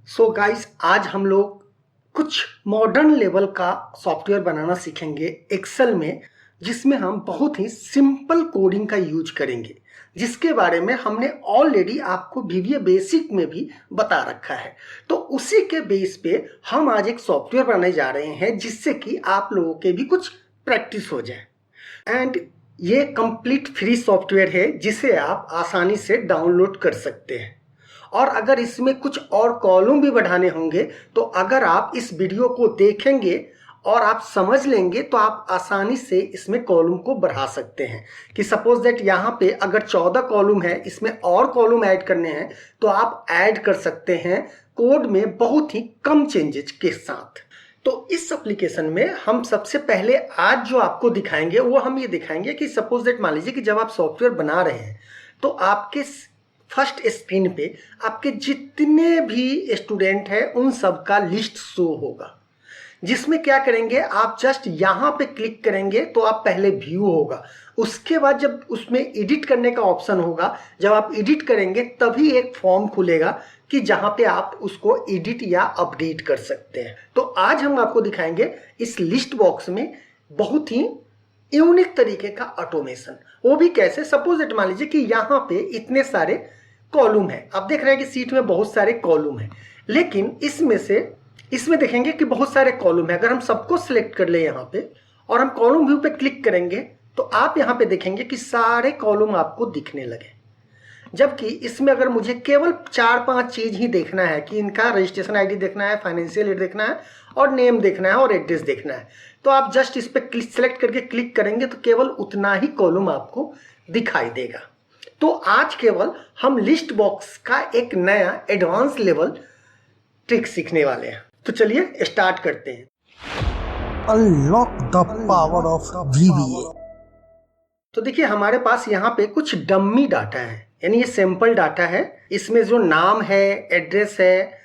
So guys, आज हम लोग कुछ मॉडर्न लेवल का सॉफ्टवेयर बनाना सीखेंगे एक्सेल में, जिसमें हम बहुत ही सिंपल कोडिंग का यूज करेंगे, जिसके बारे में हमने ऑलरेडी आपको वीवीए बेसिक में भी बता रखा है। तो उसी के बेस पे हम आज एक सॉफ्टवेयर बनाने जा रहे हैं, जिससे कि आप लोगों के भी कुछ प्रैक्टिस हो जाए। एंड ये कंप्लीट फ्री सॉफ्टवेयर है, जिसे आप आसानी से डाउनलोड कर सकते हैं। और अगर इसमें कुछ और कॉलम भी बढ़ाने होंगे, तो अगर आप इस वीडियो को देखेंगे और आप समझ लेंगे तो आप आसानी से इसमें कॉलम को बढ़ा सकते हैं। कि सपोज दैट यहाँ पे अगर 14 कॉलम है, इसमें और कॉलम ऐड करने हैं तो आप ऐड कर सकते हैं कोड में बहुत ही कम चेंजेस के साथ। तो इस एप्लीकेशन में हम सबसे पहले आज जो आपको दिखाएंगे वो हम ये दिखाएंगे कि सपोज दैट मान लीजिए कि जब आप सॉफ्टवेयर बना रहे हैं तो आपके फर्स्ट स्क्रीन पे आपके जितने भी स्टूडेंट हैं उन सब का लिस्ट शो होगा, जिसमें क्या करेंगे आप जस्ट यहाँ पे क्लिक करेंगे तो आप पहले व्यू होगा। उसके बाद जब उसमें एडिट करने का ऑप्शन होगा, जब आप एडिट करेंगे तभी एक फॉर्म खुलेगा कि जहाँ पे आप उसको एडिट या अपडेट कर सकते हैं। तो आज हम आपको दिखाएंगे इस लिस्ट बॉक्स में बहुत ही यूनिक तरीके का ऑटोमेशन। वो भी कैसे? सपोज दैट मान लीजिए कि यहाँ पे इतने सारे कॉलम है, आप देख रहे हैं कि सीट में बहुत सारे कॉलम है, लेकिन इसमें देखेंगे कि बहुत सारे कॉलम है। अगर हम सबको सिलेक्ट कर ले यहाँ पे और हम कॉलम व्यू पे क्लिक करेंगे तो आप यहाँ पे देखेंगे कि सारे कॉलम आपको दिखने लगे। जबकि इसमें अगर मुझे केवल 4-5 चीज ही देखना है कि इनका रजिस्ट्रेशन आईडी देखना है, फाइनेंशियल एड देखना है और नेम देखना है और एड्रेस देखना है, तो आप जस्ट इस पर सिलेक्ट करके क्लिक करेंगे तो केवल उतना ही कॉलम आपको दिखाई देगा। तो आज केवल हम लिस्ट बॉक्स का एक नया एडवांस लेवल ट्रिक सीखने वाले हैं। तो चलिए स्टार्ट करते हैं। Unlock the power of वीवीए। तो देखिए हमारे पास यहाँ पे कुछ डम्मी डाटा है, यानी ये सैंपल डाटा है। इसमें जो नाम है, एड्रेस है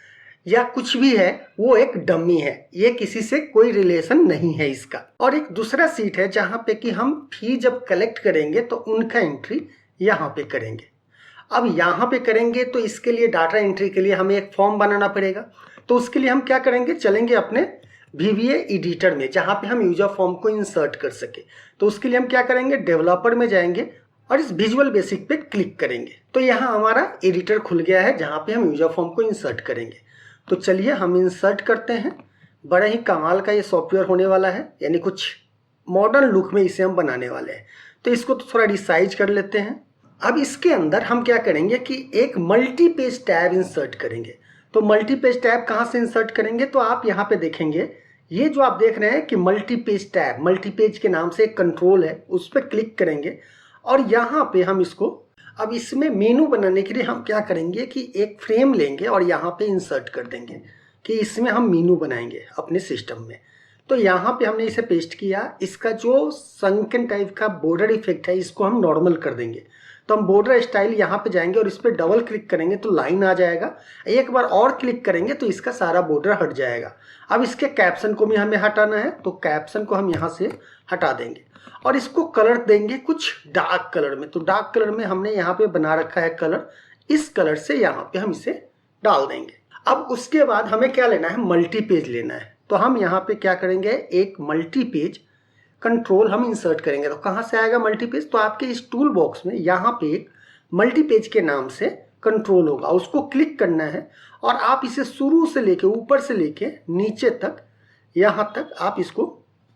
या कुछ भी है वो एक डम्मी है, ये किसी से कोई रिलेशन नहीं है इसका। और एक दूसरा सीट है जहाँ पे कि हम फी जब कलेक्ट करेंगे तो उनका एंट्री यहाँ पे करेंगे। अब यहाँ पे करेंगे तो इसके लिए डाटा एंट्री के लिए हमें एक फॉर्म बनाना पड़ेगा। तो उसके लिए हम क्या करेंगे, चलेंगे अपने वीवीए एडिटर में, जहाँ पे हम यूजर फॉर्म को इंसर्ट कर सके। तो उसके लिए हम क्या करेंगे, डेवलपर में जाएंगे और इस विजुअल बेसिक पे क्लिक करेंगे। तो यहाँ हमारा एडिटर खुल गया है जहाँ पे हम यूजर फॉर्म को इंसर्ट करेंगे। तो चलिए हम इंसर्ट करते हैं। बड़ा ही कमाल का ये सॉफ्टवेयर होने वाला है, यानी कुछ मॉडर्न लुक में इसे हम बनाने वाले हैं। तो इसको तो थोड़ा रिसाइज कर लेते हैं। अब इसके अंदर हम क्या करेंगे कि एक मल्टी पेज टैब इंसर्ट करेंगे। तो मल्टी पेज टैब कहाँ से इंसर्ट करेंगे, तो आप यहाँ पे देखेंगे ये जो आप देख रहे हैं कि multi page tab, multi page के नाम से एक कंट्रोल है, उस पर क्लिक करेंगे और यहाँ पे हम इसको, अब इसमें मेनू बनाने के लिए हम क्या करेंगे कि एक फ्रेम लेंगे और यहाँ पे इंसर्ट कर देंगे कि इसमें हम मेनू बनाएंगे अपने सिस्टम में। तो यहाँ पे हमने इसे पेस्ट किया। इसका जो संकन टाइप का बॉर्डर इफेक्ट है इसको हम नॉर्मल कर देंगे। तो हम बॉर्डर स्टाइल यहाँ पे जाएंगे और इस पर डबल क्लिक करेंगे तो लाइन आ जाएगा। एक बार और क्लिक करेंगे तो इसका सारा बॉर्डर हट जाएगा। अब इसके कैप्शन को भी हमें हटाना है, तो कैप्शन को हम यहाँ से हटा देंगे और इसको कलर देंगे कुछ डार्क कलर में। तो डार्क कलर में हमने यहाँ पे बना रखा है कलर, इस कलर से यहाँ पे हम इसे डाल देंगे। अब उसके बाद हमें क्या लेना है, मल्टी पेज लेना है। तो हम यहाँ पे क्या करेंगे, एक मल्टी पेज कंट्रोल हम इंसर्ट करेंगे। तो कहाँ से आएगा मल्टी पेज, तो आपके इस टूल बॉक्स में यहाँ पे एक मल्टी पेज के नाम से कंट्रोल होगा, उसको क्लिक करना है और आप इसे शुरू से लेके ऊपर से लेके नीचे तक, यहाँ तक आप इसको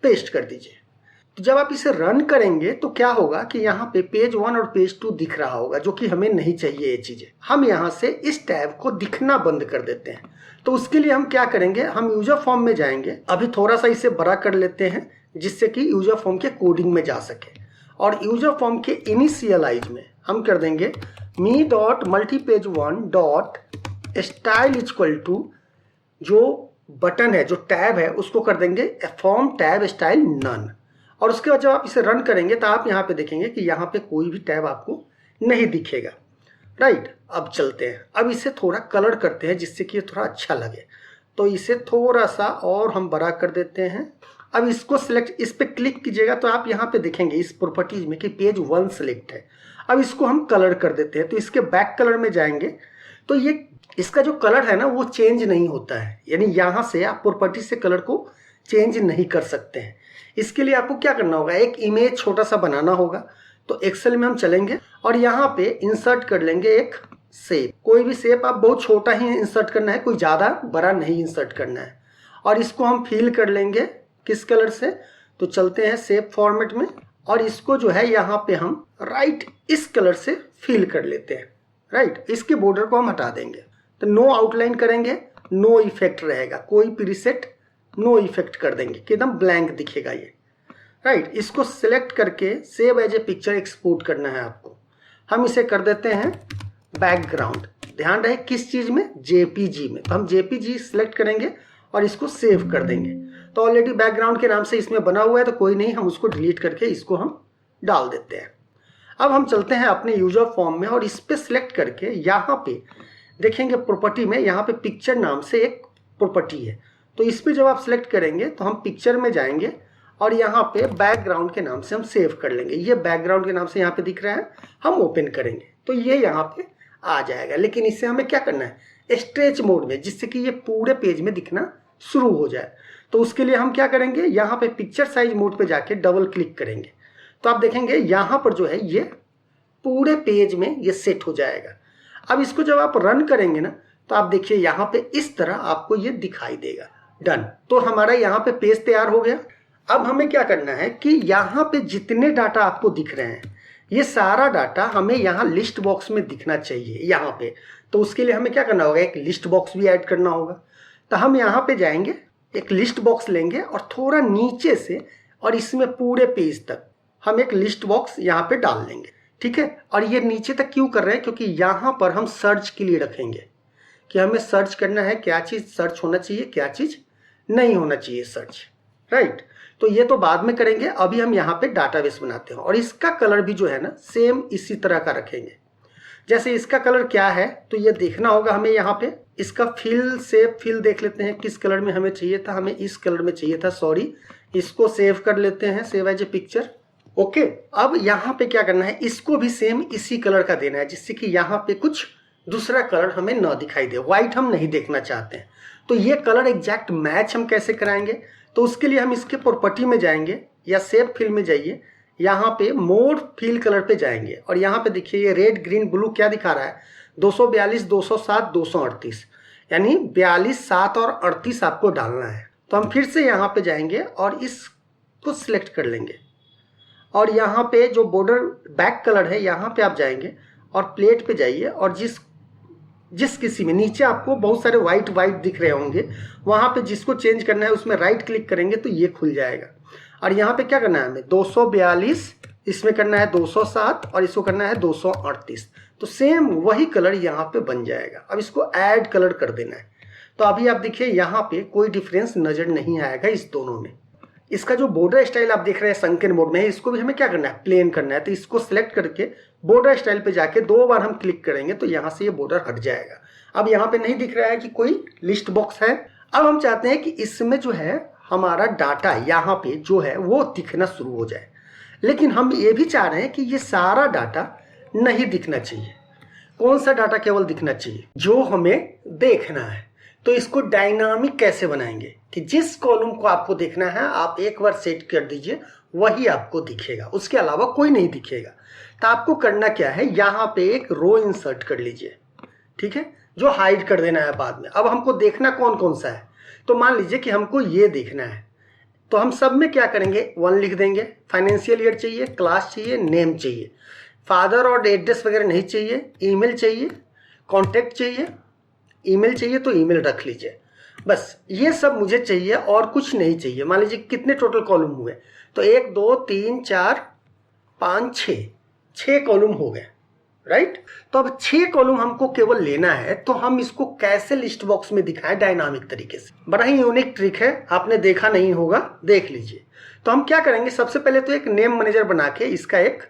पेस्ट कर दीजिए। तो जब आप इसे रन करेंगे तो क्या होगा कि यहाँ पे पेज 1 और पेज 2 दिख रहा होगा, जो कि हमें नहीं चाहिए ये चीज़ें। हम यहाँ से इस टैब को दिखना बंद कर देते हैं। तो उसके लिए हम क्या करेंगे, हम यूजर फॉर्म में जाएंगे। अभी थोड़ा सा इसे बड़ा कर लेते हैं जिससे कि यूजर फॉर्म के कोडिंग में जा सके। और यूजर फॉर्म के इनिशियलाइज में हम कर देंगे me.multipage1.style इक्वल टू जो बटन है, जो टैब है, उसको कर देंगे फॉर्म टैब स्टाइल नन। और उसके बाद जब आप इसे रन करेंगे तो आप यहाँ पे देखेंगे कि यहाँ पे कोई भी टैब आपको नहीं दिखेगा। राइट, अब चलते हैं। अब इसे थोड़ा कलर करते हैं जिससे कि ये थोड़ा अच्छा लगे। तो इसे थोड़ा सा और हम बड़ा कर देते हैं। अब इसको सिलेक्ट, इस पर क्लिक कीजिएगा तो आप यहाँ पे देखेंगे इस प्रॉपर्टीज में कि पेज 1 सिलेक्ट है। अब इसको हम कलर कर देते हैं। तो इसके बैक कलर में जाएंगे तो ये इसका जो कलर है ना वो चेंज नहीं होता है, यानी यहाँ से आप प्रॉपर्टी से कलर को चेंज नहीं कर सकते हैं। इसके लिए आपको क्या करना होगा, एक इमेज छोटा सा बनाना होगा। तो एक्सेल में हम चलेंगे और यहाँ पे इंसर्ट कर लेंगे एक शेप। कोई भी शेप आप बहुत छोटा ही इंसर्ट करना है, कोई ज़्यादा बड़ा नहीं इंसर्ट करना है। और इसको हम फिल कर लेंगे किस कलर से, तो चलते हैं शेप फॉर्मेट में और इसको जो है यहाँ पे हम राइट इस कलर से फिल कर लेते हैं। राइट, इसके बॉर्डर को हम हटा देंगे। तो नो आउटलाइन करेंगे, नो इफेक्ट रहेगा, कोई प्रीसेट नो इफेक्ट कर देंगे कि एकदम ब्लैंक दिखेगा ये। राइट, इसको सिलेक्ट करके save as a picture export करना है आपको। हम इसे कर देते हैं बैकग्राउंड। ध्यान रहे किस चीज़ में, जेपीजी में। तो हम जेपीजी सिलेक्ट करेंगे और इसको सेव कर देंगे। तो ऑलरेडी बैकग्राउंड के नाम से इसमें बना हुआ है तो कोई नहीं, हम उसको डिलीट करके इसको हम डाल देते हैं। अब हम चलते हैं अपने यूजर फॉर्म में और इस पर सिलेक्ट करके यहाँ पे देखेंगे प्रॉपर्टी में, यहाँ पे पिक्चर नाम से एक प्रॉपर्टी है। तो इस पर जब आप सिलेक्ट करेंगे तो हम पिक्चर में जाएंगे और यहाँ पे बैकग्राउंड के नाम से हम सेव कर लेंगे। ये बैकग्राउंड के नाम से यहाँ पे दिख रहा है, हम ओपन करेंगे तो ये यहाँ पे आ जाएगा। लेकिन इससे हमें क्या करना है, स्ट्रेच मोड में, जिससे कि ये पूरे पेज में दिखना शुरू हो जाए। तो उसके लिए हम क्या करेंगे, यहाँ पे पिक्चर साइज मोड पे जाके डबल क्लिक करेंगे तो आप देखेंगे यहाँ पर जो है ये पूरे पेज में ये सेट हो जाएगा। अब इसको जब आप रन करेंगे ना तो आप देखिए यहाँ पे इस तरह आपको ये दिखाई देगा। डन, तो हमारा यहाँ पे पेज तैयार हो गया। अब हमें क्या करना है कि यहाँ पे जितने डाटा आपको दिख रहे हैं ये सारा डाटा हमें यहाँ लिस्ट बॉक्स में दिखना चाहिए यहाँ पे। तो उसके लिए हमें क्या करना होगा, एक लिस्ट बॉक्स भी ऐड करना होगा। तो हम यहाँ पे जाएंगे, एक लिस्ट बॉक्स लेंगे और थोड़ा नीचे से और इसमें पूरे पेज तक हम एक लिस्ट बॉक्स यहाँ पे डाल देंगे। ठीक है, और ये नीचे तक क्यों कर रहे हैं, क्योंकि यहाँ पर हम सर्च के लिए रखेंगे कि हमें सर्च करना है, क्या चीज़ सर्च होना चाहिए, क्या चीज़ नहीं होना चाहिए सर्च। राइट, तो ये तो बाद में करेंगे, अभी हम यहाँ पे डाटाबेस बनाते हैं। और इसका कलर भी जो है ना सेम इसी तरह का रखेंगे। जैसे इसका कलर क्या है तो ये देखना होगा हमें। यहाँ पे इसका फिल सेव फिल देख लेते हैं किस कलर में हमें चाहिए था, हमें इस कलर में चाहिए था, सॉरी। इसको सेव कर लेते हैं, save as a picture. Okay, अब यहाँ पे क्या करना है, इसको भी सेम इसी कलर का देना है, जिससे कि यहाँ पे कुछ दूसरा कलर हमें ना दिखाई दे। व्हाइट हम नहीं देखना चाहते हैं। तो ये कलर एग्जैक्ट मैच हम कैसे कराएंगे, तो उसके लिए हम इसके प्रॉपर्टी में जाएंगे या सेव फिल में जाइए, यहाँ पे मोर फिल कलर पे जाएंगे और यहाँ पे देखिए ये रेड ग्रीन ब्लू क्या दिखा रहा है, 242, 207, 238, यानी 42, 7 और 38 आपको डालना है। तो हम फिर से यहाँ पे जाएंगे और इसको सिलेक्ट कर लेंगे और यहाँ पे जो बॉर्डर बैक कलर है यहाँ पे आप जाएंगे और प्लेट पे जाइए और जिस किसी में नीचे आपको बहुत सारे वाइट दिख रहे होंगे, वहाँ पे जिसको चेंज करना है उसमें राइट क्लिक करेंगे तो ये खुल जाएगा। और यहाँ पे क्या करना है हमें, 242, इसमें करना है 207 और इसको करना है 238। तो सेम वही कलर यहाँ पे बन जाएगा। अब इसको ऐड कलर कर देना है। तो अभी आप देखिए यहाँ पे कोई डिफरेंस नज़र नहीं आएगा इस दोनों में। इसका जो बॉर्डर स्टाइल आप देख रहे हैं संकेत मोड में है, इसको भी हमें क्या करना है, प्लेन करना है। तो इसको सिलेक्ट करके बॉर्डर स्टाइल पे जाके 2 बार हम क्लिक करेंगे तो यहाँ से ये बॉर्डर हट जाएगा। अब यहाँ पे नहीं दिख रहा है कि कोई लिस्ट बॉक्स है। अब हम चाहते हैं कि इसमें जो है हमारा डाटा यहाँ पे जो है वो दिखना शुरू हो जाए, लेकिन हम ये भी चाह रहे हैं कि ये सारा डाटा नहीं दिखना चाहिए। कौन सा डाटा केवल दिखना चाहिए, जो हमें देखना है। तो इसको डायनामिक कैसे बनाएंगे कि जिस कॉलम को आपको देखना है आप एक बार सेट कर दीजिए, वही आपको दिखेगा, उसके अलावा कोई नहीं दिखेगा। तो आपको करना क्या है, यहाँ पे एक रो इंसर्ट कर लीजिए, ठीक है, जो हाइड कर देना है बाद में। अब हमको देखना कौन कौन सा है, तो मान लीजिए कि हमको ये देखना है, तो हम सब में क्या करेंगे, 1 लिख देंगे। फाइनेंशियल ईयर चाहिए, क्लास चाहिए, नेम चाहिए, फादर और एड्रेस वगैरह नहीं चाहिए, ईमेल चाहिए, कॉन्टैक्ट चाहिए, ईमेल चाहिए तो ईमेल रख लीजिए। बस ये सब मुझे चाहिए और कुछ नहीं चाहिए। मान लीजिए कितने टोटल कॉलम हुए, तो 1 2 3 4 5 6 कॉलम हो गए, राइट। तो अब 6 कॉलम हमको केवल लेना है, तो हम इसको कैसे लिस्ट बॉक्स में दिखाएं डायनामिक तरीके से। बड़ा ही यूनिक ट्रिक है, आपने देखा नहीं होगा, देख लीजिए। तो हम क्या करेंगे, सबसे पहले तो एक नेम मैनेजर बना के इसका एक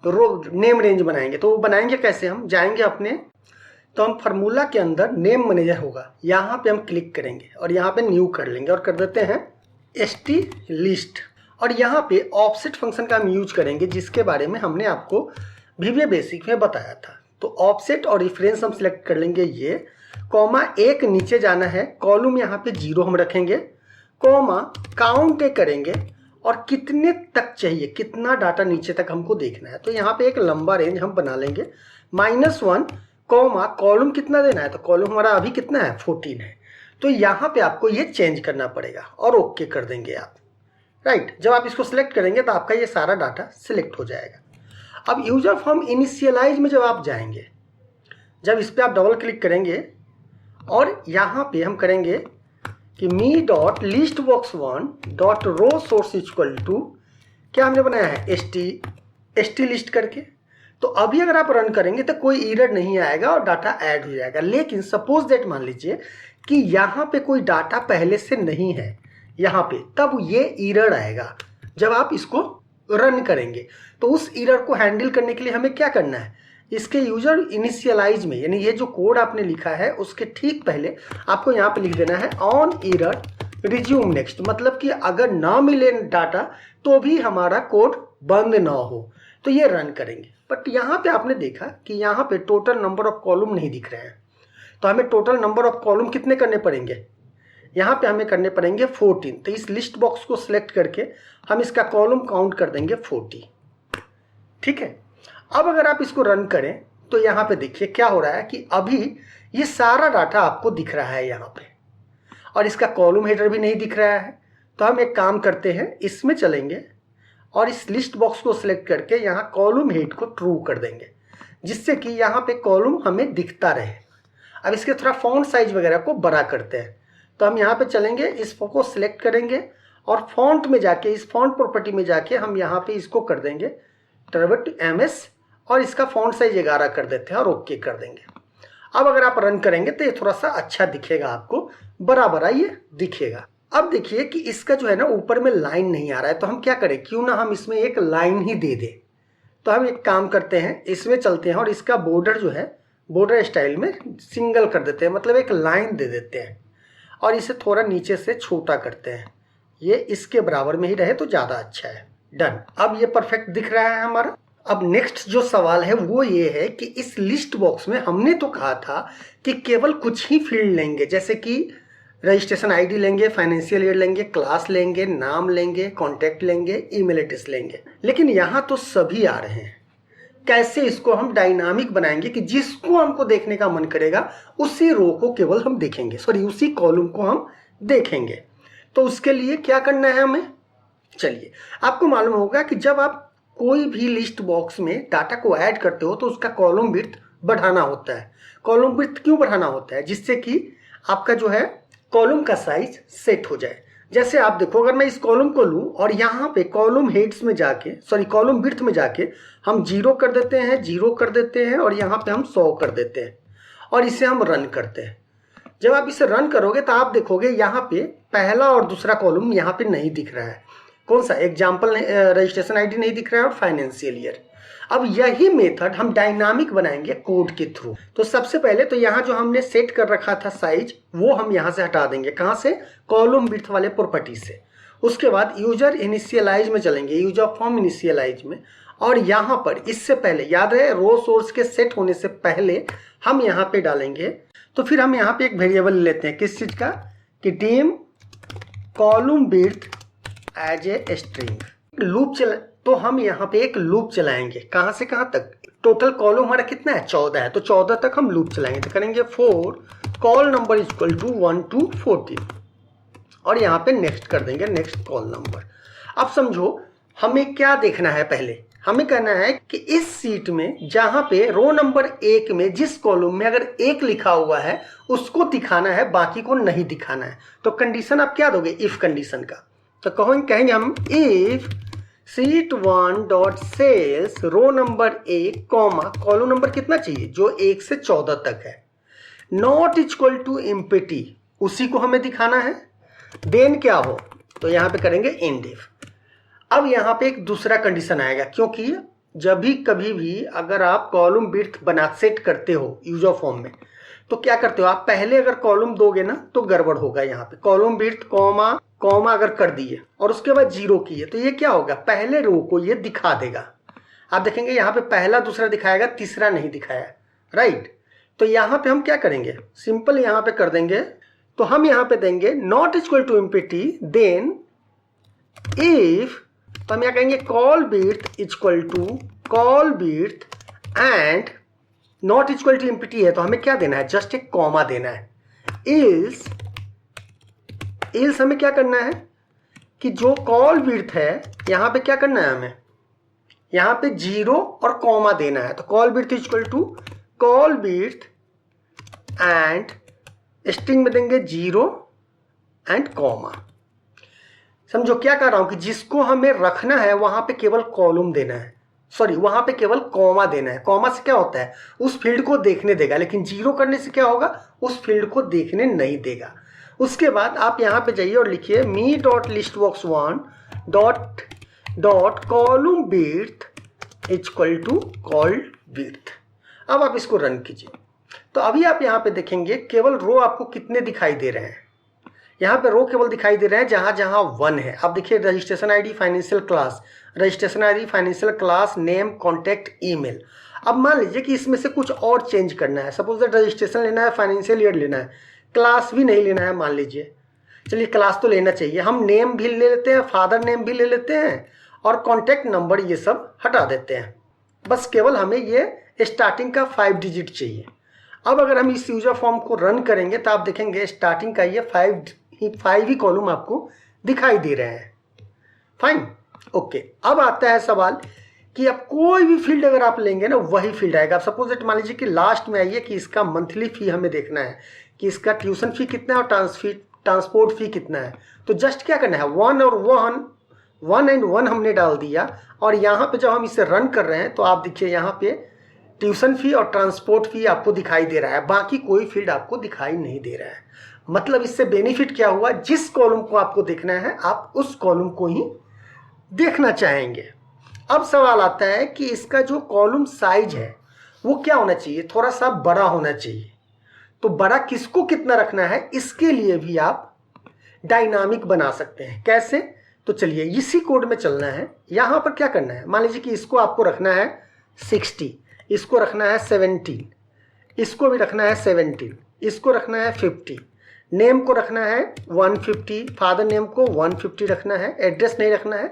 रो नेम रेंज बनाएंगे। तो वो बनाएंगे कैसे, हम जाएंगे अपने, तो हम फार्मूला के अंदर नेम मैनेजर होगा, यहाँ पे हम क्लिक करेंगे और यहाँ पे न्यू कर लेंगे और कर देते हैं st लिस्ट। और यहाँ पे ऑफसेट फंक्शन का हम यूज करेंगे, जिसके बारे में हमने आपको VBA बेसिक में बताया था। तो ऑफसेट और रेफरेंस हम सिलेक्ट कर लेंगे ये, कॉमा एक नीचे जाना है, कॉलम यहाँ पे 0 हम रखेंगे, कॉमा काउंट करेंगे और कितने तक चाहिए, कितना डाटा नीचे तक हमको देखना है। तो यहाँ पे एक लंबा रेंज हम बना लेंगे, -1 कॉमा कॉलम कितना देना है, तो कॉलम हमारा अभी कितना है 14 है। तो यहाँ पे आपको ये चेंज करना पड़ेगा और ओके कर देंगे आप, राइट। जब आप इसको सिलेक्ट करेंगे तो आपका ये सारा डाटा सिलेक्ट हो जाएगा। अब यूजर फॉर्म इनिशियलाइज में जब आप जाएंगे, जब इस पर आप डबल क्लिक करेंगे और यहाँ पे हम करेंगे कि me.listbox1.rowSource क्या हमने बनाया है st लिस्ट करके। तो अभी अगर आप रन करेंगे तो कोई एरर नहीं आएगा और डाटा ऐड हो जाएगा। लेकिन सपोज दैट मान लीजिए कि यहाँ पे कोई डाटा पहले से नहीं है यहाँ पे, तब ये एरर आएगा जब आप इसको रन करेंगे। तो उस एरर को हैंडल करने के लिए हमें क्या करना है, इसके यूजर इनिशियलाइज में, यानी ये जो कोड आपने लिखा है उसके ठीक पहले आपको यहाँ पे लिख देना है ऑन एरर रिज्यूम नेक्स्ट, मतलब कि अगर ना मिले डाटा तो भी हमारा कोड बंद ना हो, तो ये रन करेंगे। बट यहाँ पे आपने देखा कि यहाँ पे टोटल नंबर ऑफ कॉलम नहीं दिख रहे हैं, तो हमें टोटल नंबर ऑफ कॉलम कितने करने पड़ेंगे, यहाँ पे हमें करने पड़ेंगे 14। तो इस लिस्ट बॉक्स को सिलेक्ट करके हम इसका कॉलम काउंट कर देंगे 40, ठीक है। अब अगर आप इसको रन करें तो यहाँ पे देखिए क्या हो रहा है कि अभी ये सारा डाटा आपको दिख रहा है यहाँ पे, और इसका कॉलम हेडर भी नहीं दिख रहा है। तो हम एक काम करते हैं, इसमें चलेंगे और इस लिस्ट बॉक्स को सिलेक्ट करके यहाँ कॉलम हेड को ट्रू कर देंगे, जिससे कि यहाँ पे कॉलम हमें दिखता रहे। अब इसके थोड़ा फॉन्ट साइज वगैरह को बड़ा करते हैं, तो हम यहाँ पे चलेंगे, इस को सिलेक्ट करेंगे और फॉन्ट में जाके, इस फॉन्ट प्रॉपर्टी में जाके हम यहाँ पे इसको कर देंगे टर्बट MS और इसका फॉन्ट साइज 11 कर देते हैं और ओके कर देंगे। अब अगर आप रन करेंगे तो ये थोड़ा सा अच्छा दिखेगा, आपको बराबर ये दिखेगा। अब देखिए कि इसका जो है ना ऊपर में लाइन नहीं आ रहा है, तो हम क्या करें, क्यों ना हम इसमें एक लाइन ही दे दें। तो हम एक काम करते हैं, इसमें चलते हैं और इसका बॉर्डर जो है बॉर्डर स्टाइल में सिंगल कर देते हैं, मतलब एक लाइन दे देते हैं और इसे थोड़ा नीचे से छोटा करते हैं, ये इसके बराबर में ही रहे तो ज़्यादा अच्छा है। डन, अब ये परफेक्ट दिख रहा है हमारा। अब नेक्स्ट जो सवाल है वो ये है कि इस लिस्ट बॉक्स में हमने तो कहा था कि केवल कुछ ही फील्ड लेंगे, जैसे कि रजिस्ट्रेशन आईडी लेंगे, फाइनेंशियल ईयर लेंगे, क्लास लेंगे, नाम लेंगे, कॉन्टैक्ट लेंगे, ईमेल एड्रेस लेंगे। लेकिन यहाँ तो सभी आ रहे हैं, कैसे इसको हम डायनामिक बनाएंगे कि जिसको हमको देखने का मन करेगा उसी रो को केवल हम देखेंगे, सॉरी उसी कॉलम को हम देखेंगे। तो उसके लिए क्या करना है हमें, चलिए आपको मालूम होगा कि जब आप कोई भी लिस्ट बॉक्स में डाटा को ऐड करते हो तो उसका कॉलम विड्थ बढ़ाना होता है। कॉलम विड्थ क्यों बढ़ाना होता है, जिससे कि आपका जो है कॉलम का साइज सेट हो जाए। जैसे आप देखो, अगर मैं इस कॉलम को लूं और यहाँ पे कॉलम हेड्स में जाके, सॉरी कॉलम विड्थ में जाके हम 0 कर देते हैं, 0 कर देते हैं और यहाँ पे हम 100 कर देते हैं और इसे हम रन करते हैं। जब आप इसे रन करोगे तो आप देखोगे यहाँ पे पहला और दूसरा कॉलम यहाँ पे नहीं दिख रहा है। कौन सा, एग्जाम्पल रजिस्ट्रेशन आईडी नहीं दिख रहा है और फाइनेंशियल ईयर। अब यही मेथड हम डायनामिक बनाएंगे कोड के थ्रू। तो सबसे पहले तो यहाँ जो हमने सेट कर रखा था साइज, वो हम यहाँ से हटा देंगे। कहाँ से, कॉलम विड्थ वाले प्रॉपर्टी से। उसके बाद यूजर इनिशियलाइज में चलेंगे, यूजर फॉर्म इनिशियलाइज में, और यहाँ पर इससे पहले याद है रो सोर्स के सेट होने से पहले हम यहाँ पे डालेंगे। तो फिर हम यहाँ पे एक वेरिएबल लेते हैं, किस चीज का, कि dim column width as a string. Loop चला, तो हम यहाँ पे एक लूप चलाएंगे, कहाँ से कहाँ तक, टोटल कॉलम हमारा कितना है 14 है, तो 14 तक हम लूप चलाएंगे। तो करेंगे for col number equal to 1 to 14 और यहाँ पे नेक्स्ट कर देंगे, नेक्स्ट कॉल नंबर। अब समझो हमें क्या देखना है, पहले हमें कहना है कि इस सीट में जहां पे रो नंबर 1 में जिस कॉलम में अगर 1 लिखा हुआ है उसको दिखाना है, बाकी को नहीं दिखाना है। तो कंडीशन आप क्या दोगे, इफ कंडीशन का। तो कहेंगे हम if sheet 1 dot cells row number 1 comma column number कितना चाहिए, जो 1 से 14 तक है, नॉट इक्वल टू एम्प्टी, उसी को हमें दिखाना है। देन क्या हो, तो यहाँ पे करेंगे एंड इफ। अब यहाँ पे एक दूसरा कंडीशन आएगा, क्योंकि जब भी कभी भी अगर आप कॉलम विड्थ बना सेट करते हो यूजर फॉर्म में, तो क्या करते हो आप, पहले अगर कॉलम दोगे ना तो गड़बड़ होगा। यहाँ पे कॉलम विड्थ कॉमा कॉमा अगर कर दिए और उसके बाद 0 किए तो ये क्या होगा, पहले रो को ये दिखा देगा। आप देखेंगे यहाँ पे पहला दूसरा दिखाएगा, तीसरा नहीं दिखाया, राइट। तो यहाँ पे हम क्या करेंगे, सिंपल यहाँ पे कर देंगे। तो हम यहाँ पे देंगे not equal to empty, then if, तो हम यहाँ कहेंगे col width equal to col width and not equal to empty है तो हमें क्या देना है, जस्ट एक कॉमा देना है। इल्स हमें क्या करना है कि जो कॉल विड्थ है यहाँ पे क्या करना है, हमें यहाँ पे 0 और कॉमा देना है। तो col width equal to col width and string में देंगे 0 एंड कॉमा। समझो क्या कर रहा हूं कि जिसको हमें रखना है वहां पे केवल कॉलम देना है, सॉरी वहां पे केवल कॉमा देना है। कॉमा से क्या होता है, उस फील्ड को देखने देगा, लेकिन 0 करने से क्या होगा, उस फील्ड को देखने नहीं देगा। उसके बाद आप यहाँ पे जाइए और लिखिए me dot list box 1 dot column width equal to called width. अब आप इसको रन कीजिए। तो अभी आप यहाँ पे देखेंगे केवल रो आपको कितने दिखाई दे रहे हैं, यहाँ पे रो केवल दिखाई दे रहे हैं जहाँ जहाँ 1 है। अब देखिए registration ID financial class, registration ID financial class, name, contact, email. अब मान लीजिए कि इसमें से कुछ और चेंज करना है, सपोज दैट रजिस्ट्रेशन लेना है, फाइनेंशियल ईयर लेना है, क्लास भी नहीं लेना है मान लीजिए। चलिए क्लास तो लेना चाहिए, हम नेम भी ले लेते हैं, फादर नेम भी ले लेते हैं और कॉन्टैक्ट नंबर ये सब हटा देते हैं। बस केवल हमें ये स्टार्टिंग का 5 डिजिट चाहिए। अब अगर हम इस यूजर फॉर्म को रन करेंगे तो आप देखेंगे स्टार्टिंग का ये 5 ही कॉलम आपको दिखाई दे रहे हैं। Fine, okay. अब आता है सवाल कि अब कोई भी फील्ड अगर आप लेंगे ना वही फील्ड आएगा। आप सपोज दैट मान लीजिए कि लास्ट में आइए कि इसका मंथली फी हमें देखना है कि इसका ट्यूशन फी कितना है और ट्रांसपोर्ट फी कितना है। तो जस्ट क्या करना है, 1 और 1 एंड 1 हमने डाल दिया और यहाँ पे जब हम इसे रन कर रहे हैं तो आप देखिए यहाँ पे ट्यूशन फी और ट्रांसपोर्ट फी आपको दिखाई दे रहा है, बाकी कोई फील्ड आपको दिखाई नहीं दे रहा है। मतलब इससे बेनिफिट क्या हुआ, जिस कॉलम को आपको देखना है आप उस कॉलम को ही देखना चाहेंगे। अब सवाल आता है कि इसका जो कॉलम साइज है वो क्या होना चाहिए, थोड़ा सा बड़ा होना चाहिए। तो बड़ा किसको कितना रखना है, इसके लिए भी आप डायनामिक बना सकते हैं। कैसे, तो चलिए इसी कोड में चलना है। यहाँ पर क्या करना है, मान लीजिए कि इसको आपको रखना है 60, इसको रखना है 17, इसको भी रखना है 17, इसको रखना है 50, नेम को रखना है 150, फादर नेम को 150 रखना है, एड्रेस नहीं रखना है,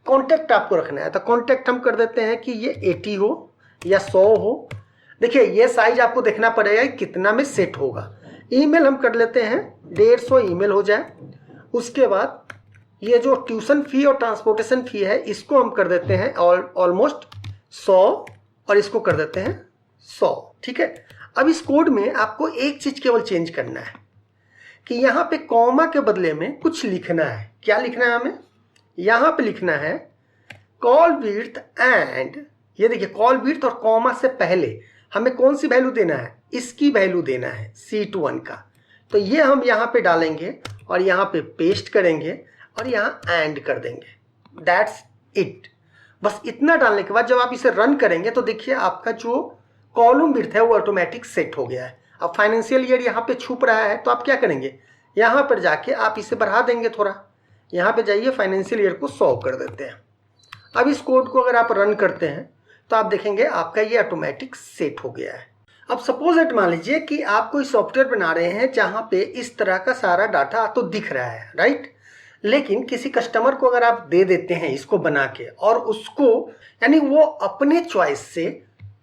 कॉन्टैक्ट आपको रखना है। तो कॉन्टैक्ट हम कर देते हैं कि ये 80 हो या 100 हो। देखिए ये साइज आपको देखना पड़ेगा कितना में सेट होगा। ईमेल हम कर लेते हैं 150 ईमेल हो जाए। उसके बाद ये जो ट्यूशन फ़ी और ट्रांसपोर्टेशन फ़ी है इसको हम कर देते हैं ऑलमोस्ट 100 और इसको कर देते हैं 100। ठीक है, अब इस कोड में आपको एक चीज़ केवल चेंज करना है कि यहाँ पे कॉमा के बदले में कुछ लिखना है। क्या लिखना है हमें, यहाँ पे लिखना है कॉल विड्थ एंड, ये देखिए कॉल विड्थ और कॉमा से पहले हमें कौन सी वैल्यू देना है, इसकी वैल्यू देना है C1 का। तो ये हम यहाँ पे डालेंगे और यहाँ पे पेस्ट करेंगे और यहाँ एंड कर देंगे। That's it. बस इतना डालने के बाद जब आप इसे रन करेंगे तो देखिए आपका जो कॉलम विड्थ है वो ऑटोमेटिक सेट हो गया है। अब फाइनेंशियल ईयर यहाँ पे छुप रहा है तो आप क्या करेंगे, यहाँ पर जाके आप इसे बढ़ा देंगे थोड़ा। यहाँ पे जाइए फाइनेंशियल ईयर को 100 कर देते हैं। अब इस कोड को अगर आप रन करते हैं तो आप देखेंगे आपका ये ऑटोमेटिक सेट हो गया है। अब सपोज इट मान लीजिए कि आप कोई सॉफ्टवेयर बना रहे हैं जहाँ पे इस तरह का सारा डाटा तो दिख रहा है, राइट। लेकिन किसी कस्टमर को अगर आप दे देते हैं इसको बना के और उसको यानी वो अपने चॉइस से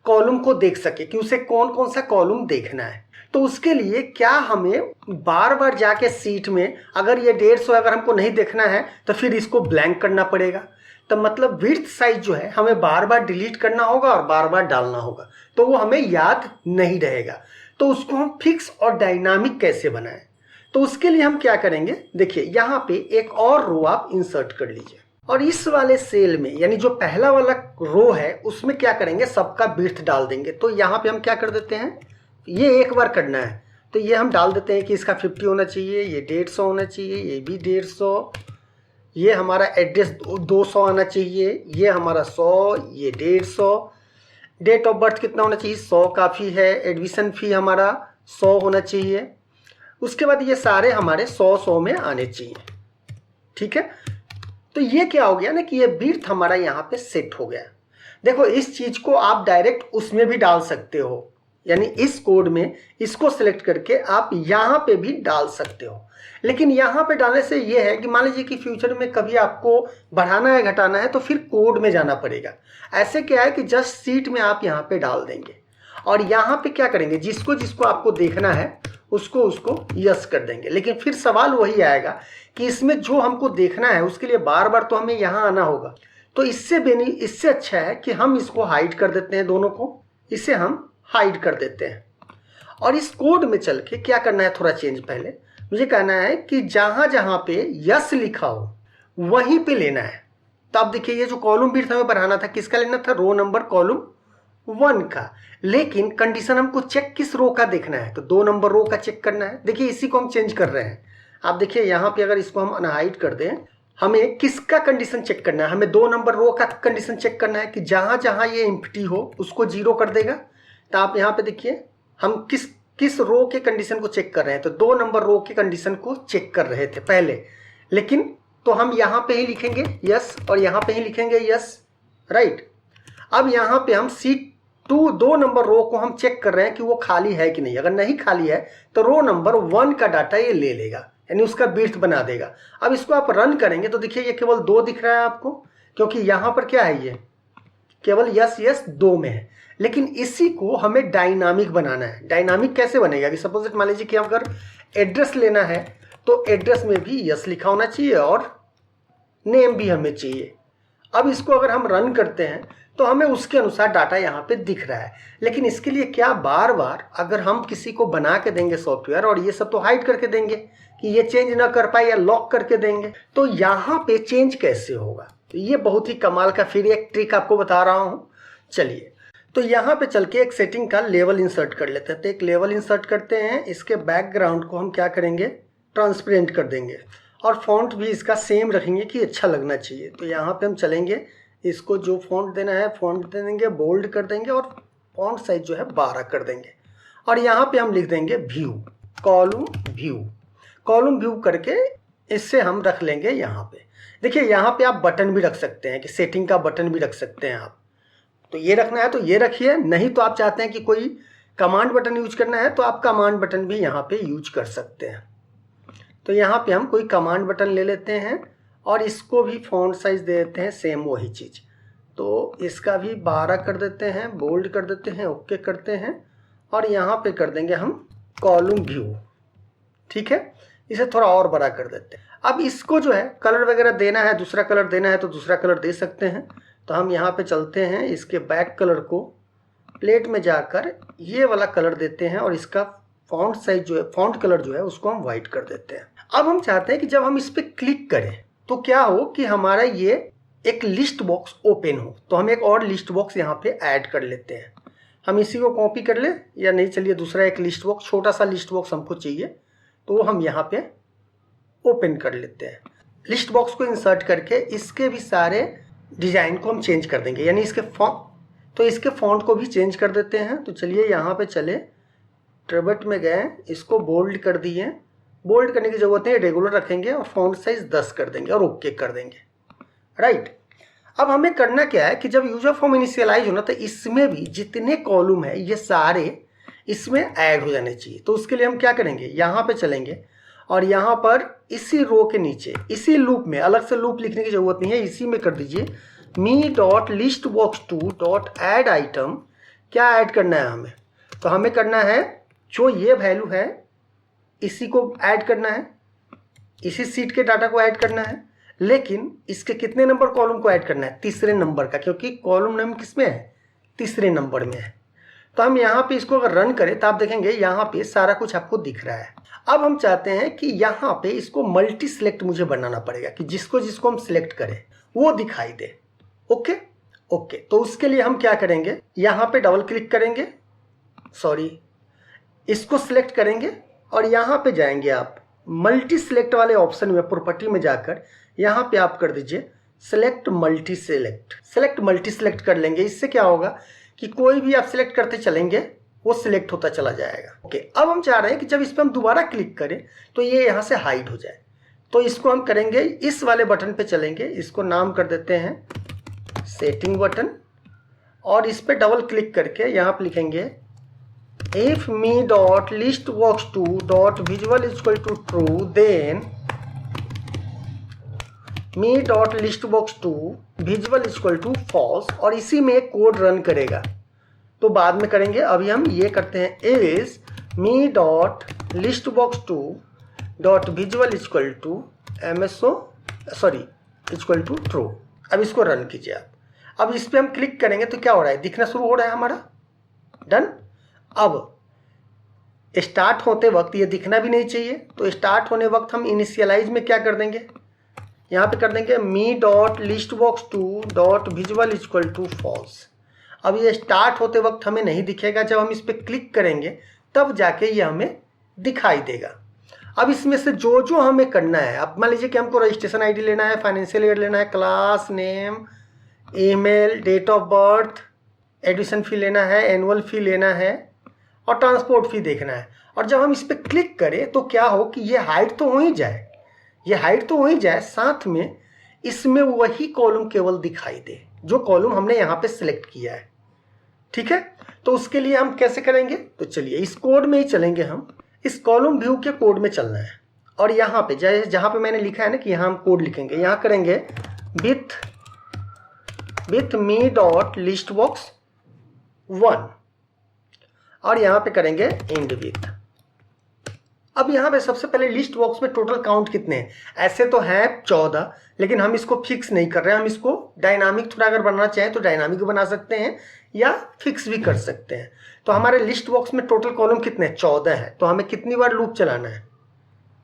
कॉलम को देख सके कि उसे कौन कौन सा कॉलम देखना है, तो उसके लिए क्या हमें बार बार जाके सीट में अगर ये 150 अगर हमको नहीं देखना है तो फिर इसको ब्लैंक करना पड़ेगा। तो मतलब विड्थ साइज जो है हमें बार बार डिलीट करना होगा और बार बार डालना होगा, तो वो हमें याद नहीं रहेगा। तो उसको हम फिक्स और डायनामिक कैसे बनाएं, तो उसके लिए हम क्या करेंगे, देखिए यहाँ पे एक और रो आप इंसर्ट कर लीजिए और इस वाले सेल में यानी जो पहला वाला रो है उसमें क्या करेंगे, सबका विड्थ डाल देंगे। तो यहाँ पे हम क्या कर देते हैं, ये एक बार करना है तो ये हम डाल देते हैं कि इसका 50 होना चाहिए, ये 150 होना चाहिए, ये भी 150, ये हमारा एड्रेस 200 आना चाहिए, ये हमारा 100, ये 150, डेट ऑफ बर्थ कितना होना चाहिए, 100 काफ़ी है, एडमिशन फ़ी हमारा 100 होना चाहिए। उसके बाद ये सारे हमारे 100 में आने चाहिए। ठीक है, तो ये क्या हो गया ना कि ये विड्थ हमारा यहाँ पे सेट हो गया। देखो इस चीज़ को आप डायरेक्ट उसमें भी डाल सकते हो, यानी इस कोड में इसको सिलेक्ट करके आप यहाँ पे भी डाल सकते हो। लेकिन यहाँ पे डालने से ये है कि मान लीजिए कि फ्यूचर में कभी आपको बढ़ाना है घटाना है तो फिर कोड में जाना पड़ेगा। ऐसे क्या है कि जस्ट सीट में आप यहाँ पे डाल देंगे और यहाँ पे क्या करेंगे, जिसको जिसको आपको देखना है उसको उसको यस कर देंगे। लेकिन फिर सवाल वही आएगा कि इसमें जो हमको देखना है उसके लिए बार बार तो हमें यहाँ आना होगा। तो इससे अच्छा है कि हम इसको हाइड कर देते हैं, दोनों को इसे हम हाइड कर देते हैं। और इस कोड में चल के क्या करना है, थोड़ा चेंज पहले मुझे कहना है कि जहाँ जहाँ पे यस लिखा हो वहीं पे लेना है। तो आप देखिए ये जो कॉलम विड्थ हमें बढ़ाना था, किसका लेना था, रो नंबर कॉलम 1 का। लेकिन कंडीशन हमको चेक किस रो का देखना है, तो 2 नंबर रो का चेक करना है। देखिए इसी को हम चेंज कर रहे हैं। आप देखिए यहाँ पे अगर इसको हम अनहाइड कर दें, हमें किसका कंडीशन चेक करना है, हमें 2 नंबर रो का कंडीशन चेक करना है कि जहाँ जहाँ ये एम्प्टी हो उसको 0 कर देगा। तो आप यहाँ पे देखिए हम किस रो के कंडीशन को चेक कर रहे हैं, तो 2 नंबर रो के कंडीशन को चेक कर रहे थे पहले। लेकिन तो हम यहाँ पे ही लिखेंगे यस और यहाँ पे ही लिखेंगे यस, राइट। अब यहाँ पे हम C2 नंबर रो को हम चेक कर रहे हैं कि वो खाली है कि नहीं। अगर नहीं खाली है तो रो नंबर 1 का डाटा ये ले लेगा, यानी उसका विड्थ बना देगा। अब इसको आप रन करेंगे तो देखिए ये केवल 2 दिख रहा है आपको, क्योंकि यहाँ पर क्या है, ये केवल यस यस 2 में है। लेकिन इसी को हमें डायनामिक बनाना है। डायनामिक कैसे बनेगा कि सपोज मान लीजिए कि अगर एड्रेस लेना है तो एड्रेस में भी यस लिखा होना चाहिए और नेम भी हमें चाहिए। अब इसको अगर हम रन करते हैं तो हमें उसके अनुसार डाटा यहाँ पे दिख रहा है। लेकिन इसके लिए क्या, बार बार अगर हम किसी को बना के देंगे सॉफ्टवेयर और ये सब तो हाइड करके देंगे कि ये चेंज ना कर पाए या लॉक करके देंगे, तो यहाँ पे चेंज कैसे होगा। तो ये बहुत ही कमाल का फिर एक ट्रिक आपको बता रहा हूँ। चलिए तो यहाँ पे चल के एक सेटिंग का लेवल इंसर्ट कर लेते हैं। तो एक लेवल इंसर्ट करते हैं, इसके बैकग्राउंड को हम क्या करेंगे, ट्रांसपेरेंट कर देंगे और फॉन्ट भी इसका सेम रखेंगे कि अच्छा लगना चाहिए। तो यहाँ पे हम चलेंगे, इसको जो फॉन्ट देना है फॉन्ट दे देंगे, बोल्ड कर देंगे और फॉन्ट साइज जो है 12 कर देंगे। और यहाँ पे हम लिख देंगे व्यू, कॉलम व्यू करके इससे हम रख लेंगे यहाँ पे। देखिए यहाँ पे आप बटन भी रख सकते हैं कि सेटिंग का बटन भी रख सकते हैं आप। तो ये रखना है तो ये रखिए, नहीं तो आप चाहते हैं कि कोई कमांड बटन यूज करना है तो आप कमांड बटन भी यहाँ पे यूज कर सकते हैं। तो यहाँ पे हम कोई कमांड बटन ले लेते हैं और इसको भी फॉन्ट साइज दे देते हैं सेम वही चीज़। तो इसका भी 12 कर देते हैं, बोल्ड कर देते हैं, ओके करते हैं और यहाँ पे कर देंगे हम कॉलम व्यू। ठीक है, इसे थोड़ा और बड़ा कर देते हैं। अब इसको जो है कलर वगैरह देना है, दूसरा कलर देना है तो दूसरा कलर दे सकते हैं। तो हम यहाँ पे चलते हैं, इसके बैक कलर को प्लेट में जाकर ये वाला कलर देते हैं और इसका फॉन्ट साइज जो है, फॉन्ट कलर जो है उसको हम वाइट कर देते हैं। अब हम चाहते हैं कि जब हम इस पर क्लिक करें तो क्या हो कि हमारा ये एक लिस्ट बॉक्स ओपन हो। तो हम एक और लिस्ट बॉक्स यहाँ पे ऐड कर लेते हैं। हम इसी को कॉपी कर ले या नहीं, चलिए दूसरा एक लिस्ट बॉक्स, छोटा सा लिस्ट बॉक्स हमको चाहिए तो वो हम यहाँ पे ओपन कर लेते हैं। लिस्ट बॉक्स को इंसर्ट करके इसके भी सारे डिजाइन को हम चेंज कर देंगे, यानी इसके फॉन्ट को भी चेंज कर देते हैं। तो चलिए यहाँ पे चले, ट्रिब्यूट में गए, इसको बोल्ड कर दिए, बोल्ड करने की जरूरत नहीं, रेगुलर रखेंगे और फॉन्ट साइज 10 कर देंगे और ओके कर देंगे, राइट। अब हमें करना क्या है कि जब यूजर फॉर्म इनिशियलाइज होना तो इसमें भी जितने कॉलम है ये सारे इसमें ऐड हो जाने चाहिए। तो उसके लिए हम क्या करेंगे, यहाँ पे चलेंगे और यहाँ पर इसी रो के नीचे इसी लूप में, अलग से लूप लिखने की जरूरत नहीं है, इसी में कर दीजिए me.listbox2.add-item। क्या ऐड करना है हमें, तो हमें करना है जो ये वैल्यू है इसी को ऐड करना है, इसी सीट के डाटा को ऐड करना है। लेकिन इसके कितने नंबर कॉलम को ऐड करना है, तीसरे नंबर का, क्योंकि कॉलम नेम किस में है, तीसरे नंबर में है। तो हम यहाँ पे इसको अगर रन करें तो आप देखेंगे यहाँ पे सारा कुछ आपको दिख रहा है। अब हम चाहते हैं कि यहाँ पे इसको मल्टी सिलेक्ट मुझे बनाना पड़ेगा कि जिसको जिसको हम सिलेक्ट करें वो दिखाई दे। ओके, तो उसके लिए हम क्या करेंगे, यहाँ पे डबल क्लिक करेंगे, इसको सिलेक्ट करेंगे और यहाँ पे जाएंगे आप मल्टी सिलेक्ट वाले ऑप्शन में, प्रॉपर्टी में जाकर यहाँ पे आप कर दीजिए सेलेक्ट मल्टी सिलेक्ट कर लेंगे। इससे क्या होगा कि कोई भी आप सिलेक्ट करते चलेंगे वो सिलेक्ट होता चला जाएगा। ओके, अब हम चाह रहे हैं कि जब इस पर हम दोबारा क्लिक करें तो ये यहाँ से हाइड हो जाए। तो इसको हम करेंगे, इस वाले बटन पे चलेंगे, इसको नाम कर देते हैं सेटिंग बटन और इस पर डबल क्लिक करके यहाँ पे लिखेंगे if me dot list box 2 dot visual is equal to true, then me dot list box 2 visual is equal to false, और इसी में एक कोड रन करेगा, तो बाद में करेंगे। अभी हम ये करते हैं is me dot list box 2 dot visual is equal to mso is equal to true। अब इसको रन कीजिए आप। अब इस पे हम क्लिक करेंगे तो क्या हो रहा है, दिखना शुरू हो रहा है हमारा। डन। अब स्टार्ट होते वक्त ये दिखना भी नहीं चाहिए, तो स्टार्ट होने वक्त हम इनिशियलाइज में क्या कर देंगे, यहाँ पे कर देंगे me dot list box 2 dot visual is equal to false. अब ये स्टार्ट होते वक्त हमें नहीं दिखेगा, जब हम इस पर क्लिक करेंगे तब जाके ये हमें दिखाई देगा। अब इसमें से जो जो हमें करना है, अब मान लीजिए कि हमको रजिस्ट्रेशन आईडी लेना है, फाइनेंशियल ईयर लेना है, class name, email, date of birth, admission fee लेना है, एनुअल फ़ी लेना है और ट्रांसपोर्ट फ़ी देखना है। और जब हम इस पर क्लिक करें तो क्या हो कि ये हाइड तो हो ही जाए, ये हाइड तो हो ही जाए, साथ में इसमें वही कॉलम केवल दिखाई दे जो कॉलम हमने यहाँ पे सिलेक्ट किया है। ठीक है, तो उसके लिए हम कैसे करेंगे, तो चलिए इस कोड में ही चलेंगे। हम इस कॉलम व्यू के कोड में चलना है और यहाँ पे जहाँ पे मैंने लिखा है ना कि यहाँ हम कोड लिखेंगे, यहाँ करेंगे with me dot list box 1 और यहाँ पे करेंगे एंड विथ। अब यहाँ पे सबसे पहले लिस्ट बॉक्स में टोटल काउंट कितने हैं, ऐसे तो हैं 14, लेकिन हम इसको फिक्स नहीं कर रहे हैं। हम इसको डायनामिक थोड़ा अगर बनाना चाहें तो डायनामिक बना सकते हैं या फिक्स भी कर सकते हैं। तो हमारे लिस्ट बॉक्स में टोटल कॉलम कितने हैं, 14 है। तो हमें कितनी बार लूप चलाना है,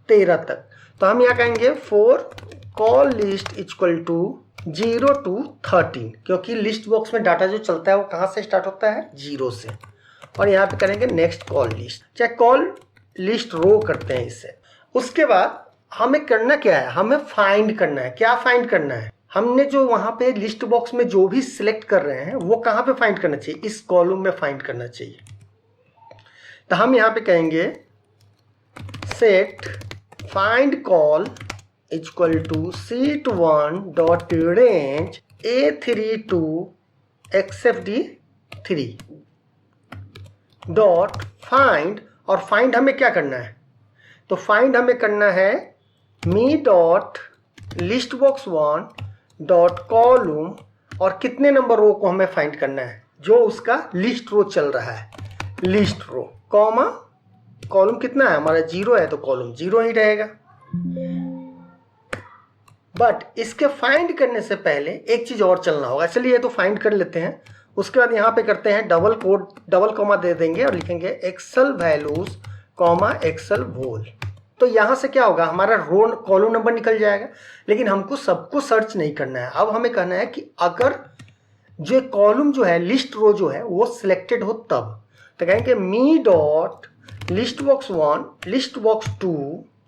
13 तक। तो हम यहाँ कहेंगे for col list equal to 0 to 13, क्योंकि लिस्ट बॉक्स में डाटा जो चलता है वो कहाँ से स्टार्ट होता है, 0 से। और यहाँ पे करेंगे नेक्स्ट कॉल लिस्ट, चाहे कॉल लिस्ट रो करते हैं इससे। उसके बाद हमें करना क्या है, हमें फाइंड करना है। क्या फाइंड करना है, हमने जो वहाँ पे लिस्ट बॉक्स में जो भी सिलेक्ट कर रहे हैं वो कहाँ पे फाइंड करना चाहिए, इस कॉलम में फाइंड करना चाहिए। तो हम यहाँ पे कहेंगे set find col equal to sheet one dot range A3 to XFD3 dot find. और फाइंड हमें क्या करना है, तो फाइंड हमें करना है me dot list box 1 dot column, और कितने नंबर रो को हमें फाइंड करना है, जो उसका लिस्ट रो चल रहा है, लिस्ट रो कॉमा कॉलम कितना है हमारा 0 है, तो कॉलम 0 ही रहेगा। बट इसके फाइंड करने से पहले एक चीज़ और चलना होगा। चलिए ये तो फाइंड कर लेते हैं। उसके बाद यहाँ पे करते हैं डबल कॉमा दे देंगे और लिखेंगे एक्सेल वैल्यूज कॉमा एक्सेल वोल। तो यहाँ से क्या होगा, हमारा रो कॉलम नंबर निकल जाएगा। लेकिन हमको सबको सर्च नहीं करना है, अब हमें कहना है कि अगर जो कॉलम जो है, लिस्ट रो जो है वो सिलेक्टेड हो तब। तो कहेंगे me dot list box 1 list box 2,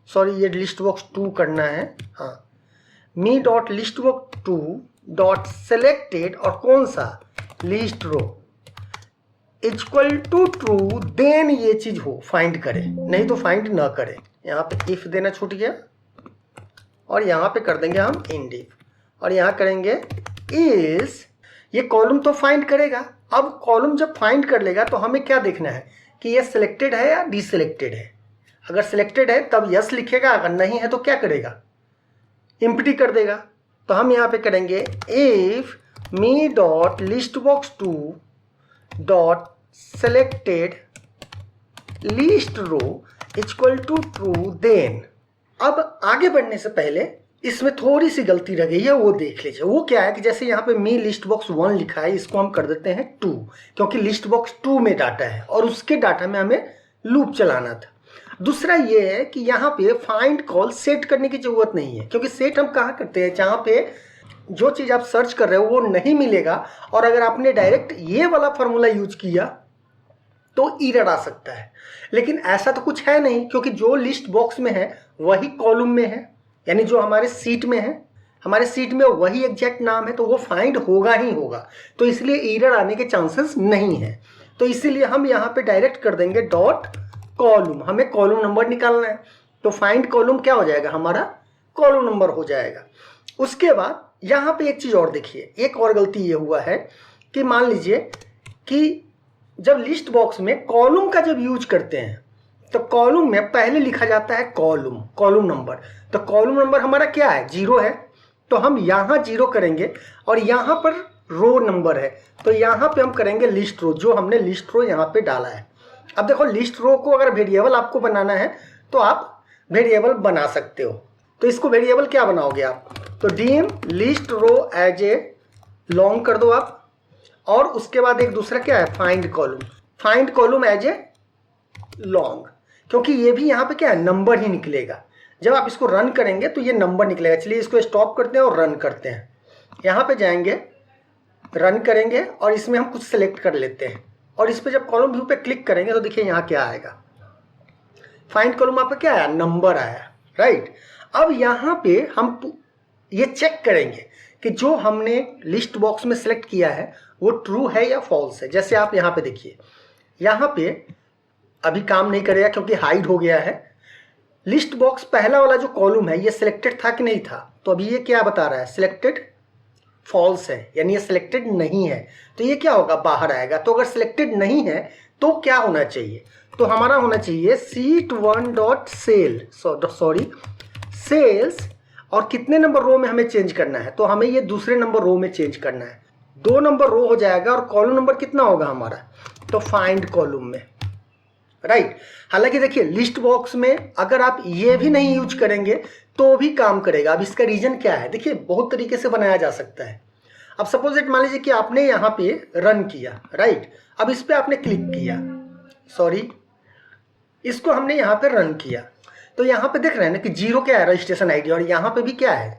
sorry ये लिस्ट बॉक्स 2 करना है, हाँ, me dot list box 2 dot selected, और कौन सा, list row equal to true, then ये चीज हो फाइंड करे, नहीं तो फाइंड ना करे। यहाँ पे इफ देना छूट गया और यहाँ पे कर देंगे हम इंड इफ, और यहाँ करेंगे इज। ये कॉलम तो फाइंड करेगा। अब कॉलम जब फाइंड कर लेगा तो हमें क्या देखना है कि ये सिलेक्टेड है या डिसिलेक्टेड है। अगर सिलेक्टेड है तब यस लिखेगा, अगर नहीं है तो क्या करेगा, एम्प्टी कर देगा। तो हम यहाँ पे करेंगे if me dot list box 2 dot selected list row equal to true, then. अब आगे बढ़ने से पहले इसमें थोड़ी सी गलती रह गई है, वो देख लीजिए। वो क्या है कि जैसे यहाँ पे मी लिस्ट बॉक्स 1 लिखा है, इसको हम कर देते हैं 2, क्योंकि लिस्ट बॉक्स 2 में डाटा है और उसके डाटा में हमें लूप चलाना था। दूसरा ये है कि यहाँ पे फाइंड कॉल सेट करने की जरूरत नहीं है, क्योंकि सेट हम कहाँ करते हैं, जहाँ पे जो चीज़ आप सर्च कर रहे हो वो नहीं मिलेगा, और अगर आपने डायरेक्ट ये वाला फॉर्मूला यूज किया तो एरर आ सकता है। लेकिन ऐसा तो कुछ है नहीं, क्योंकि जो लिस्ट बॉक्स में है वही कॉलम में है, यानी जो हमारे सीट में है, हमारे सीट में वही एग्जैक्ट नाम है, तो वो फाइंड होगा ही होगा। तो इसलिए एरर आने के चांसेस नहीं है। तो इसीलिए हम यहाँ पे डायरेक्ट कर देंगे डॉट कॉलम, हमें कॉलम नंबर निकालना है। तो फाइंड कॉलम क्या हो जाएगा, हमारा कॉलम नंबर हो जाएगा। उसके बाद यहाँ पे एक चीज़ और देखिए, एक और गलती ये हुआ है कि मान लीजिए कि जब लिस्ट बॉक्स में कॉलम का जब यूज करते हैं तो कॉलम में पहले लिखा जाता है कॉलम नंबर। तो कॉलम नंबर हमारा क्या है, 0 है, तो हम यहाँ 0 करेंगे और यहाँ पर रो नंबर है तो यहाँ पे हम करेंगे लिस्ट रो, जो हमने लिस्ट रो यहाँ पे डाला है। अब देखो लिस्ट रो को अगर वेरिएबल आपको बनाना है तो आप वेरिएबल बना सकते हो। तो इसको वेरिएबल क्या बनाओगे आप, तो dim list row as a long कर दो आप, और उसके बाद एक दूसरा क्या है find column as a long, क्योंकि ये भी यहाँ पे क्या है नंबर ही निकलेगा। जब आप इसको रन करेंगे तो ये नंबर निकलेगा। चलिए इसको स्टॉप करते हैं और रन करते हैं। यहाँ पे जाएंगे, रन करेंगे और इसमें हम कुछ सेलेक्ट कर लेते हैं और इस पे जब कॉलम व्यू पे क्लिक करेंगे तो देखिए यहाँ क्या आएगा, फाइंड कॉलम आप क्या आया, नंबर आया, राइट। अब यहाँ पे हम ये चेक करेंगे कि जो हमने लिस्ट बॉक्स में सेलेक्ट किया है वो ट्रू है या फॉल्स है। जैसे आप यहाँ पे देखिए, यहाँ पे अभी काम नहीं करेगा क्योंकि हाइड हो गया है। लिस्ट बॉक्स पहला वाला जो कॉलम है ये सिलेक्टेड था कि नहीं था, तो अभी ये क्या बता रहा है, सिलेक्टेड फॉल्स है, यानी ये सिलेक्टेड नहीं है। तो ये क्या होगा, बाहर आएगा। तो अगर सिलेक्टेड नहीं है तो क्या होना चाहिए, तो हमारा होना चाहिए sheet1 डॉट सेल सेल्स, और कितने नंबर रो में हमें चेंज करना है, तो हमें ये दूसरे नंबर रो में चेंज करना है। 2 नंबर रो हो जाएगा और कॉलम नंबर कितना होगा हमारा, तो फाइंड कॉलम में, राइट। हालांकि देखिए लिस्ट बॉक्स में अगर आप ये भी नहीं यूज करेंगे तो भी काम करेगा। अब इसका रीजन क्या है, देखिए बहुत तरीके से बनाया जा सकता है। अब सपोज इट मान लीजिए कि आपने यहाँ पे रन किया, राइट। अब इस पे आपने क्लिक किया, इसको हमने यहाँ पे रन किया, तो यहाँ पे देख रहे हैं ना कि 0 क्या है, रजिस्ट्रेशन आईडी, और यहाँ पे भी क्या है,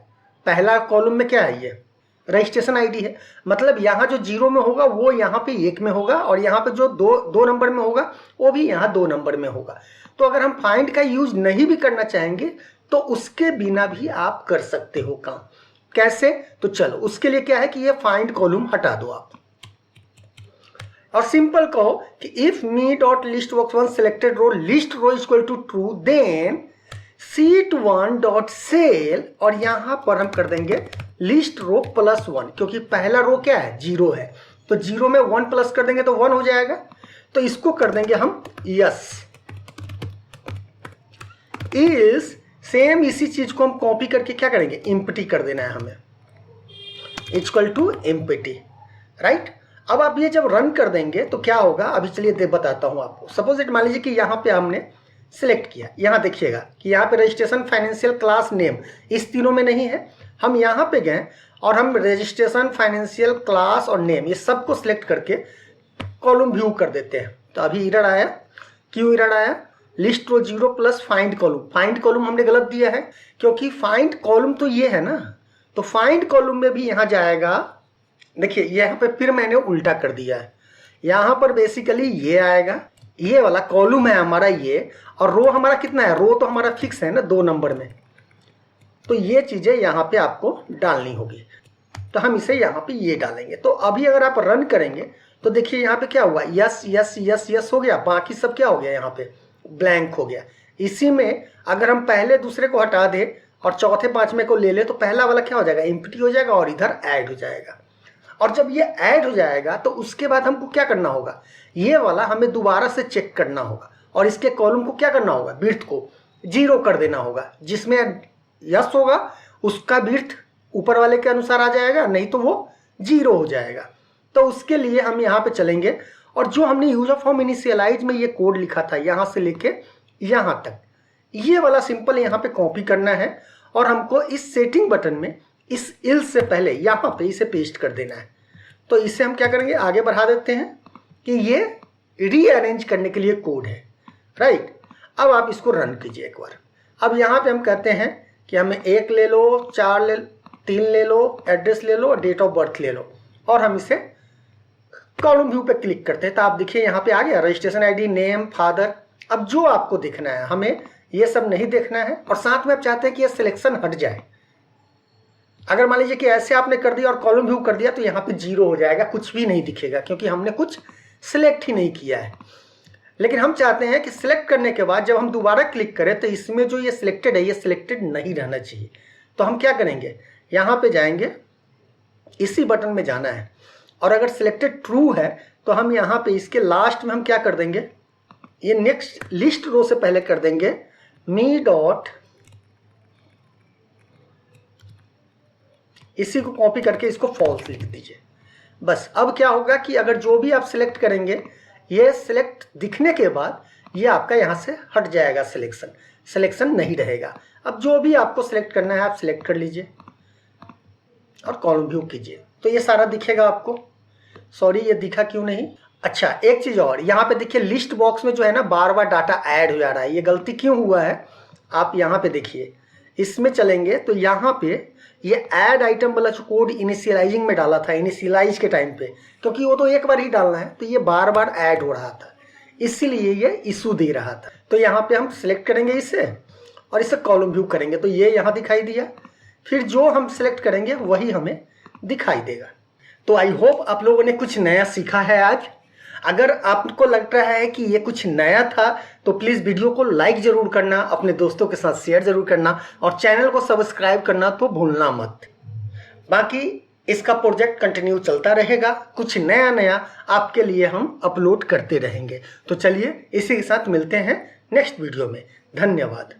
पहला कॉलम में क्या है, ये रजिस्ट्रेशन आईडी है। मतलब यहाँ जो 0 में होगा वो यहाँ पे 1 में होगा, और यहाँ पे जो दो नंबर में होगा वो भी यहाँ 2 नंबर में होगा। तो अगर हम फाइंड का यूज नहीं भी करना चाहेंगे तो उसके बिना भी आप कर सकते हो काम। कैसे, तो चलो उसके लिए क्या है कि ये फाइंड कॉलम हटा दो आप, और सिंपल कहो कि if me dot list box 1 selected row list row is equal to true then sheet1 dot cell, और यहां पर हम कर देंगे लिस्ट रो +1, क्योंकि पहला रो क्या है, 0 है, तो 0 में 1 प्लस कर देंगे तो 1 हो जाएगा। तो इसको कर देंगे हम यस, इस सेम इसी चीज को हम कॉपी करके क्या करेंगे, एम्प्टी कर देना है हमें, इक्वल टू एम्प्टी, राइट। अब आप ये जब रन कर देंगे तो क्या होगा, अभी चलिए बताता हूं आपको। सपोज इट मान लीजिए कि यहाँ पे हमने सिलेक्ट किया, यहाँ देखिएगा कि यहाँ पे रजिस्ट्रेशन फाइनेंशियल क्लास नेम इस तीनों में नहीं है। हम यहाँ पे गए और हम रजिस्ट्रेशन फाइनेंशियल क्लास और नेम ये सबको सिलेक्ट करके कॉलम व्यू कर देते हैं। तो अभी एरर आया, क्यों एरर आया, लिस्ट रो 0 प्लस फाइंड कॉलम हमने गलत दिया है, क्योंकि फाइंड कॉलम तो ये है ना, तो फाइंड कॉलम में भी यहाँ जाएगा। देखिए यहाँ पे फिर मैंने उल्टा कर दिया है, यहाँ पर बेसिकली ये आएगा, ये वाला कॉलम है हमारा ये, और रो हमारा कितना है, रो तो हमारा फिक्स है ना 2 नंबर में, तो ये चीजें यहाँ पे आपको डालनी होगी। तो हम इसे यहाँ पे ये डालेंगे। तो अभी अगर आप रन करेंगे तो देखिए यहाँ पे क्या हुआ, यस यस यस यस हो गया, बाकी सब क्या हो गया, यहाँ पे ब्लैंक हो गया। इसी में अगर हम पहले दूसरे को हटा दें और चौथे पांचवें को ले ले तो पहला वाला क्या हो जाएगा, एम्प्टी हो जाएगा और इधर ऐड हो जाएगा। और जब ये ऐड हो जाएगा तो उसके बाद हमको क्या करना होगा, ये वाला हमें दोबारा से चेक करना होगा और इसके कॉलम को क्या करना होगा, विड्थ को 0 कर देना होगा। जिसमें यस होगा उसका विड्थ ऊपर वाले के अनुसार आ जाएगा, नहीं तो वो 0 हो जाएगा। तो उसके लिए हम यहाँ पे चलेंगे और जो हमने यूजर फॉर्म इनिशियलाइज में ये कोड लिखा था यहाँ से लेके यहाँ तक, ये वाला सिंपल यहाँ पे कॉपी करना है और हमको इस सेटिंग बटन में इस इल से पहले यहाँ पे इसे पेस्ट कर देना है। तो इसे हम क्या करेंगे, आगे बढ़ा देते हैं कि ये रीअरेंज करने के लिए कोड है, राइट। अब आप इसको रन कीजिए एक बार। अब यहाँ पे हम कहते हैं कि हमें 1 ले लो, 4 ले, 3 ले लो, एड्रेस ले लो और डेट ऑफ बर्थ ले लो, और हम इसे कॉलम व्यू पे क्लिक करते हैं। तो आप देखिए यहाँ पे आ गया रजिस्ट्रेशन आईडी, नेम, फादर। अब जो आपको देखना है, हमें ये सब नहीं देखना है, और साथ में आप चाहते हैं कि ये सिलेक्शन हट जाए। अगर मान लीजिए कि ऐसे आपने कर दिया और कॉलम व्यू कर दिया तो यहाँ पे 0 हो जाएगा, कुछ भी नहीं दिखेगा क्योंकि हमने कुछ सिलेक्ट ही नहीं किया है। लेकिन हम चाहते हैं कि सिलेक्ट करने के बाद जब हम दोबारा क्लिक करें तो इसमें जो ये सिलेक्टेड है ये सिलेक्टेड नहीं रहना चाहिए। तो हम क्या करेंगे, यहाँ पे जाएंगे, इसी बटन में जाना है, और अगर सिलेक्टेड ट्रू है तो हम यहाँ पे इसके लास्ट में हम क्या कर देंगे, ये नेक्स्ट लिस्ट रो से पहले कर देंगे मी डॉट, इसी को कॉपी करके इसको फॉल्स लिख दीजिए। बस अब क्या होगा कि अगर जो भी आप सिलेक्ट करेंगे, ये सिलेक्ट दिखने के बाद ये आपका यहाँ से हट जाएगा, सिलेक्शन नहीं रहेगा। अब जो भी आपको सिलेक्ट करना है आप सिलेक्ट कर लीजिए और कॉलम व्यू कीजिए, तो ये सारा दिखेगा आपको। सॉरी ये दिखा क्यों नहीं। अच्छा एक चीज़ और, यहाँ पे देखिए लिस्ट बॉक्स में जो है ना बार बार डाटा ऐड हो जा रहा है, ये गलती क्यों हुआ है आप यहाँ पे देखिए, इसमें चलेंगे तो यहाँ पे ये ऐड आइटम वाला जो कोड इनिशियलाइजिंग में डाला था, इनिशियलाइज के टाइम पे, क्योंकि वो तो एक बार ही डालना है तो ये बार बार ऐड हो रहा था, इसीलिए ये इशू दे रहा था। तो यहाँ पे हम सिलेक्ट करेंगे इसे और इसे कॉलम व्यू करेंगे तो ये यहाँ दिखाई दिया, फिर जो हम सिलेक्ट करेंगे वही हमें दिखाई देगा। तो आई होप आप लोगों ने कुछ नया सीखा है आज। अगर आपको लग रहा है कि ये कुछ नया था तो प्लीज़ वीडियो को लाइक ज़रूर करना, अपने दोस्तों के साथ शेयर ज़रूर करना और चैनल को सब्सक्राइब करना तो भूलना मत। बाकी इसका प्रोजेक्ट कंटिन्यू चलता रहेगा, कुछ नया नया आपके लिए हम अपलोड करते रहेंगे। तो चलिए इसी के साथ मिलते हैं नेक्स्ट वीडियो में। धन्यवाद।